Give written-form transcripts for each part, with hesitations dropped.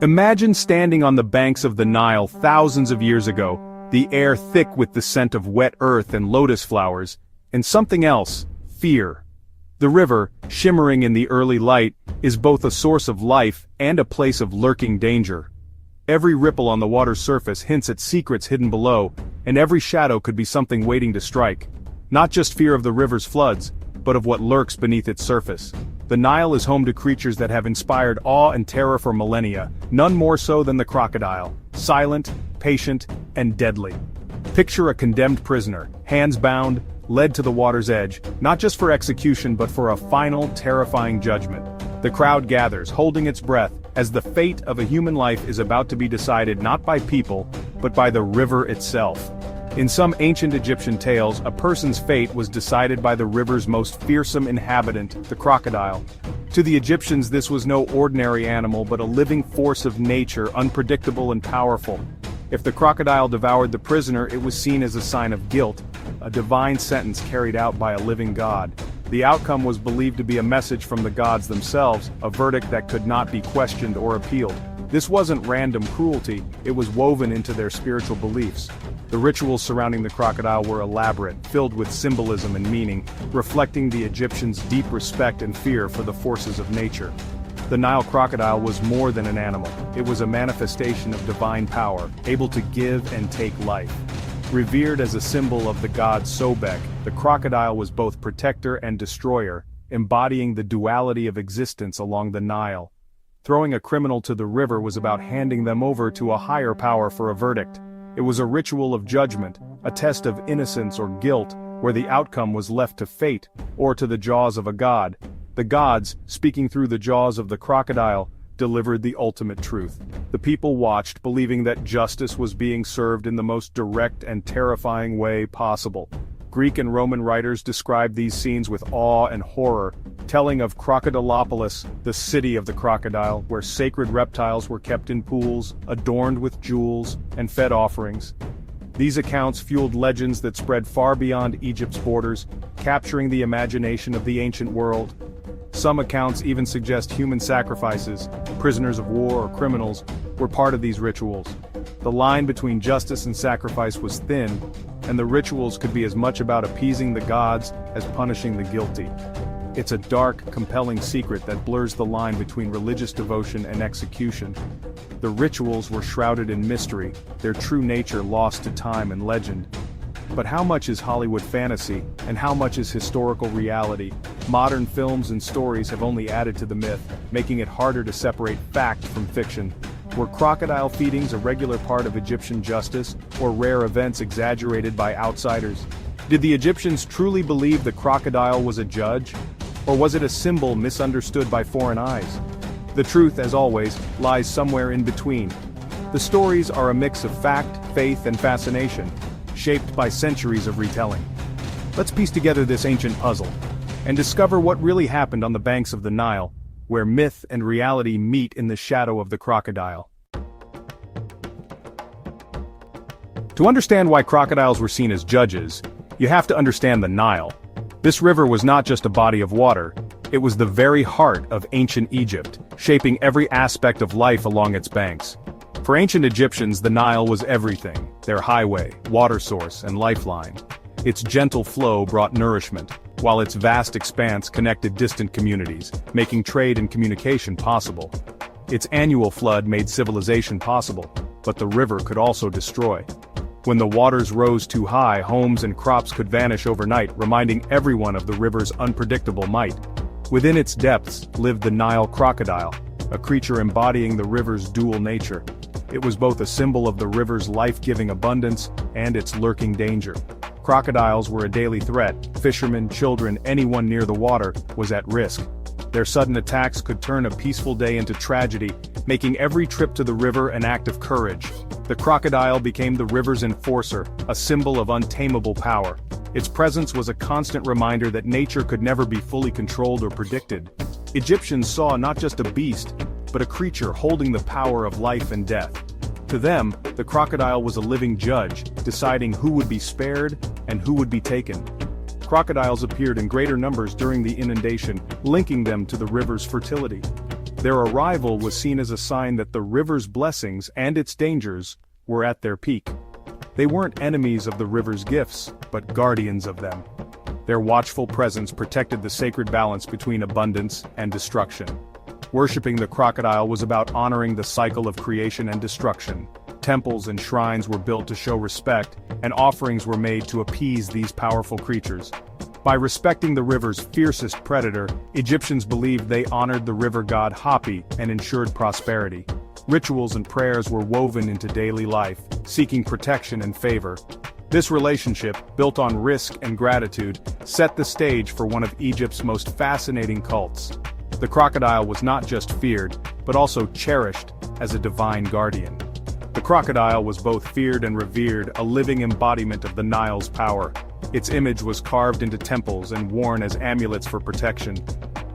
Imagine standing on the banks of the Nile thousands of years ago, the air thick with the scent of wet earth and lotus flowers, and something else, fear. The river, shimmering in the early light, is both a source of life and a place of lurking danger. Every ripple on the water's surface hints at secrets hidden below, and every shadow could be something waiting to strike. Not just fear of the river's floods, but of what lurks beneath its surface. The Nile is home to creatures that have inspired awe and terror for millennia, none more so than the crocodile, silent, patient, and deadly. Picture a condemned prisoner, hands bound, led to the water's edge, not just for execution but for a final, terrifying judgment. The crowd gathers, holding its breath, as the fate of a human life is about to be decided not by people, but by the river itself. In some ancient Egyptian tales, a person's fate was decided by the river's most fearsome inhabitant, the crocodile. To the Egyptians, this was no ordinary animal but a living force of nature, unpredictable and powerful. If the crocodile devoured the prisoner, it was seen as a sign of guilt, a divine sentence carried out by a living god. The outcome was believed to be a message from the gods themselves, a verdict that could not be questioned or appealed. This wasn't random cruelty, it was woven into their spiritual beliefs. The rituals surrounding the crocodile were elaborate, filled with symbolism and meaning, reflecting the Egyptians' deep respect and fear for the forces of nature. The Nile crocodile was more than an animal, it was a manifestation of divine power, able to give and take life. Revered as a symbol of the god Sobek, the crocodile was both protector and destroyer, embodying the duality of existence along the Nile. Throwing a criminal to the river was about handing them over to a higher power for a verdict. It was a ritual of judgment, a test of innocence or guilt, where the outcome was left to fate, or to the jaws of a god. The gods, speaking through the jaws of the crocodile, delivered the ultimate truth. The people watched, believing that justice was being served in the most direct and terrifying way possible. Greek and Roman writers described these scenes with awe and horror, telling of Crocodilopolis, the city of the crocodile, where sacred reptiles were kept in pools, adorned with jewels, and fed offerings. These accounts fueled legends that spread far beyond Egypt's borders, capturing the imagination of the ancient world. Some accounts even suggest human sacrifices, prisoners of war or criminals, were part of these rituals. The line between justice and sacrifice was thin, and the rituals could be as much about appeasing the gods as punishing the guilty. It's a dark, compelling secret that blurs the line between religious devotion and execution. The rituals were shrouded in mystery, their true nature lost to time and legend. But how much is Hollywood fantasy, and how much is historical reality? Modern films and stories have only added to the myth, making it harder to separate fact from fiction. Were crocodile feedings a regular part of Egyptian justice, or rare events exaggerated by outsiders? Did the Egyptians truly believe the crocodile was a judge? Or was it a symbol misunderstood by foreign eyes? The truth, as always, lies somewhere in between. The stories are a mix of fact, faith, and fascination, shaped by centuries of retelling. Let's piece together this ancient puzzle, and discover what really happened on the banks of the Nile, where myth and reality meet in the shadow of the crocodile. To understand why crocodiles were seen as judges, you have to understand the Nile. This river was not just a body of water, it was the very heart of ancient Egypt, shaping every aspect of life along its banks. For ancient Egyptians, the Nile was everything, their highway, water source, and lifeline. Its gentle flow brought nourishment, while its vast expanse connected distant communities, making trade and communication possible. Its annual flood made civilization possible, but the river could also destroy. When the waters rose too high, homes and crops could vanish overnight, reminding everyone of the river's unpredictable might. Within its depths lived the Nile crocodile, a creature embodying the river's dual nature. It was both a symbol of the river's life-giving abundance and its lurking danger. Crocodiles were a daily threat. Fishermen, children, anyone near the water was at risk. Their sudden attacks could turn a peaceful day into tragedy, making every trip to the river an act of courage. The crocodile became the river's enforcer, a symbol of untamable power. Its presence was a constant reminder that nature could never be fully controlled or predicted. Egyptians saw not just a beast, but a creature holding the power of life and death. To them, the crocodile was a living judge, deciding who would be spared and who would be taken. crocodiles appeared in greater numbers during the inundation, linking them to the river's fertility. Their arrival was seen as a sign that the river's blessings and its dangers were at their peak. They weren't enemies of the river's gifts, but guardians of them. Their watchful presence protected the sacred balance between abundance and destruction. Worshipping the crocodile was about honoring the cycle of creation and destruction. Temples and shrines were built to show respect, and offerings were made to appease these powerful creatures. By respecting the river's fiercest predator, Egyptians believed they honored the river god Hapi and ensured prosperity. Rituals and prayers were woven into daily life, seeking protection and favor. This relationship, built on risk and gratitude, set the stage for one of Egypt's most fascinating cults. The crocodile was not just feared, but also cherished as a divine guardian. The crocodile was both feared and revered, a living embodiment of the Nile's power. Its image was carved into temples and worn as amulets for protection.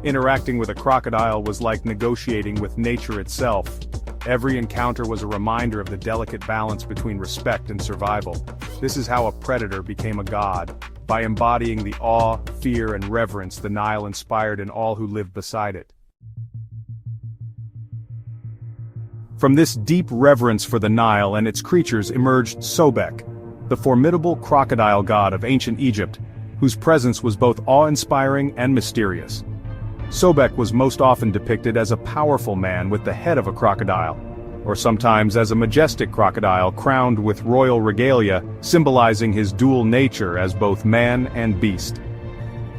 Interacting with a crocodile was like negotiating with nature itself. Every encounter was a reminder of the delicate balance between respect and survival. This is how a predator became a god, by embodying the awe, fear, and reverence the Nile inspired in all who lived beside it. From this deep reverence for the Nile and its creatures emerged Sobek, the formidable crocodile god of ancient Egypt, whose presence was both awe-inspiring and mysterious. Sobek was most often depicted as a powerful man with the head of a crocodile, or sometimes as a majestic crocodile crowned with royal regalia, symbolizing his dual nature as both man and beast.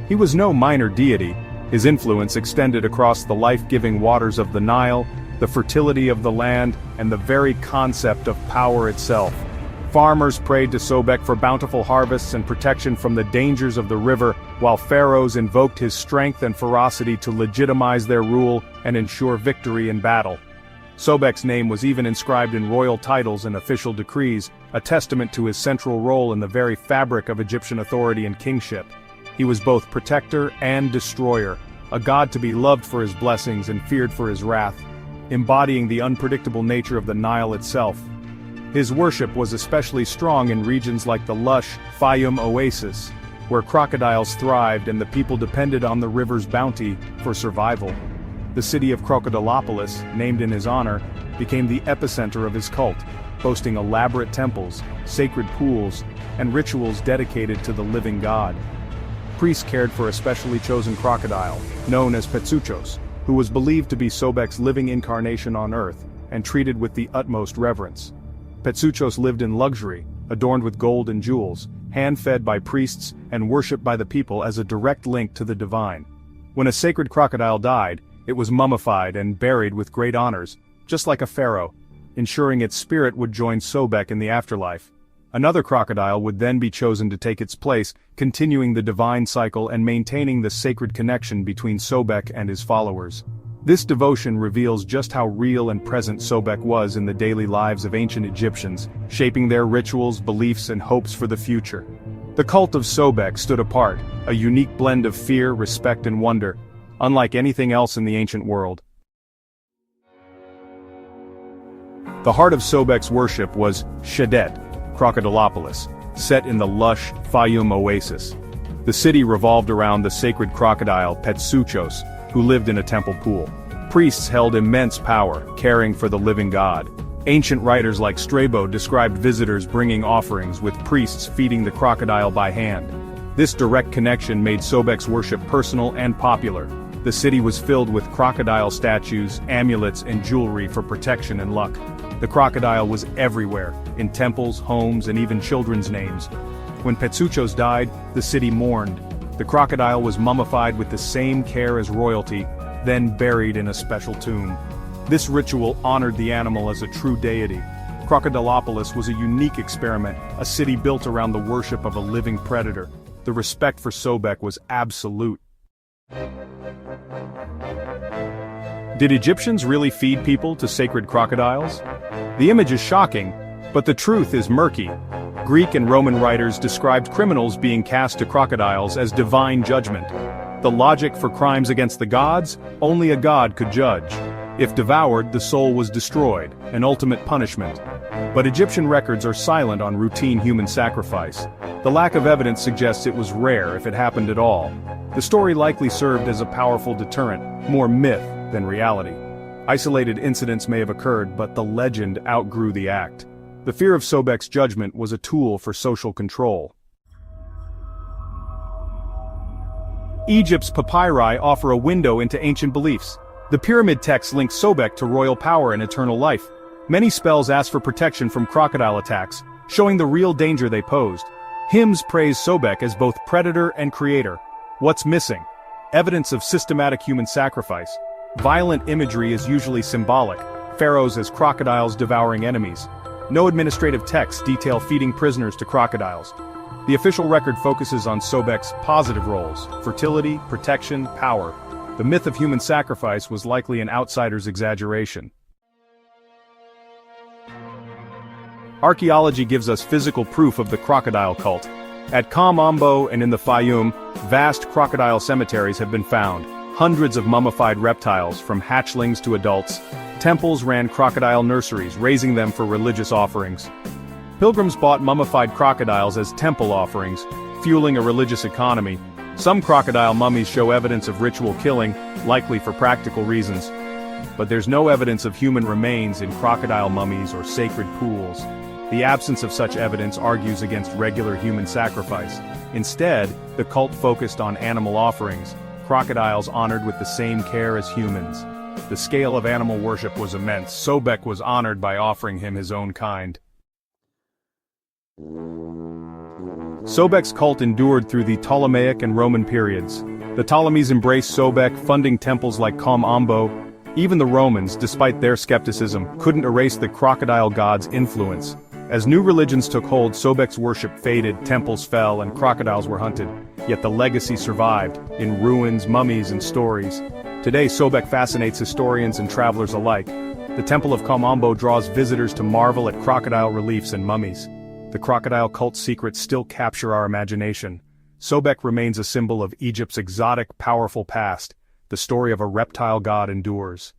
He was no minor deity. His influence extended across the life-giving waters of the Nile, the fertility of the land, and the very concept of power itself. Farmers prayed to Sobek for bountiful harvests and protection from the dangers of the river, while pharaohs invoked his strength and ferocity to legitimize their rule and ensure victory in battle. Sobek's name was even inscribed in royal titles and official decrees, a testament to his central role in the very fabric of Egyptian authority and kingship. He was both protector and destroyer, a god to be loved for his blessings and feared for his wrath, embodying the unpredictable nature of the Nile itself. His worship was especially strong in regions like the lush Fayum oasis, where crocodiles thrived and the people depended on the river's bounty for survival. The city of Crocodilopolis, named in his honor, became the epicenter of his cult, boasting elaborate temples, sacred pools, and rituals dedicated to the living god. Priests cared for a specially chosen crocodile, known as Petsuchos, who was believed to be Sobek's living incarnation on Earth, and treated with the utmost reverence. Petsuchos lived in luxury, adorned with gold and jewels, hand-fed by priests and worshipped by the people as a direct link to the divine. When a sacred crocodile died, it was mummified and buried with great honors, just like a pharaoh, ensuring its spirit would join Sobek in the afterlife. Another crocodile would then be chosen to take its place, continuing the divine cycle and maintaining the sacred connection between Sobek and his followers. This devotion reveals just how real and present Sobek was in the daily lives of ancient Egyptians, shaping their rituals, beliefs, and hopes for the future. The cult of Sobek stood apart, a unique blend of fear, respect, and wonder, unlike anything else in the ancient world. The heart of Sobek's worship was Shedet, Crocodilopolis, set in the lush Fayum oasis. The city revolved around the sacred crocodile Petsuchos, who lived in a temple pool. Priests held immense power, caring for the living god. Ancient writers like Strabo described visitors bringing offerings, with priests feeding the crocodile by hand. This direct connection made Sobek's worship personal and popular. The city was filled with crocodile statues, amulets, and jewelry for protection and luck. The crocodile was everywhere, in temples, homes, and even children's names. When Petsuchos died, the city mourned. The crocodile was mummified with the same care as royalty, then buried in a special tomb. This ritual honored the animal as a true deity. Crocodilopolis was a unique experiment, a city built around the worship of a living predator. The respect for Sobek was absolute. Did Egyptians really feed people to sacred crocodiles? The image is shocking, but the truth is murky. Greek and Roman writers described criminals being cast to crocodiles as divine judgment. The logic for crimes against the gods? Only a god could judge. If devoured, the soul was destroyed, an ultimate punishment. But Egyptian records are silent on routine human sacrifice. The lack of evidence suggests it was rare if it happened at all. The story likely served as a powerful deterrent, more myth than reality. Isolated incidents may have occurred, but the legend outgrew the act. The fear of Sobek's judgment was a tool for social control. Egypt's papyri offer a window into ancient beliefs. The pyramid texts link Sobek to royal power and eternal life. Many spells ask for protection from crocodile attacks, showing the real danger they posed. Hymns praise Sobek as both predator and creator. What's missing? Evidence of systematic human sacrifice. Violent imagery is usually symbolic, pharaohs as crocodiles devouring enemies. No administrative texts detail feeding prisoners to crocodiles. The official record focuses on Sobek's positive roles: fertility, protection, power. The myth of human sacrifice was likely an outsider's exaggeration. Archaeology gives us physical proof of the crocodile cult. At Qom Ombo and in the Fayum, vast crocodile cemeteries have been found. Hundreds of mummified reptiles, from hatchlings to adults. Temples ran crocodile nurseries, raising them for religious offerings. Pilgrims bought mummified crocodiles as temple offerings, fueling a religious economy. Some crocodile mummies show evidence of ritual killing, likely for practical reasons. But there's no evidence of human remains in crocodile mummies or sacred pools. The absence of such evidence argues against regular human sacrifice. Instead, the cult focused on animal offerings, crocodiles honored with the same care as humans. The scale of animal worship was immense. Sobek was honored by offering him his own kind. Sobek's cult endured through the Ptolemaic and Roman periods. The Ptolemies embraced Sobek, funding temples like Qom Ombo. Even the Romans, despite their skepticism, couldn't erase the crocodile god's influence. As new religions took hold, Sobek's worship faded, temples fell, and crocodiles were hunted. Yet the legacy survived, in ruins, mummies, and stories. Today, Sobek fascinates historians and travelers alike. The Temple of Qom Ombo draws visitors to marvel at crocodile reliefs and mummies. The crocodile cult's secrets still capture our imagination. Sobek remains a symbol of Egypt's exotic, powerful past. The story of a reptile god endures.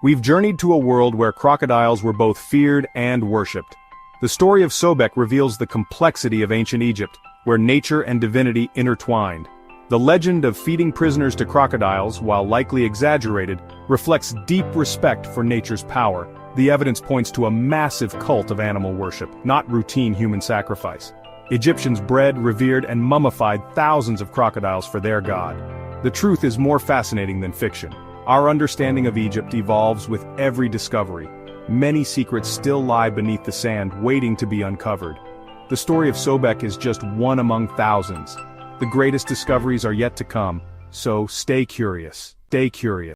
We've journeyed to a world where crocodiles were both feared and worshipped. The story of Sobek reveals the complexity of ancient Egypt, where nature and divinity intertwined. The legend of feeding prisoners to crocodiles, while likely exaggerated, reflects deep respect for nature's power. The evidence points to a massive cult of animal worship, not routine human sacrifice. Egyptians bred, revered, and mummified thousands of crocodiles for their god. The truth is more fascinating than fiction. Our understanding of Egypt evolves with every discovery. Many secrets still lie beneath the sand, waiting to be uncovered. The story of Sobek is just one among thousands. The greatest discoveries are yet to come, so stay curious. Stay curious.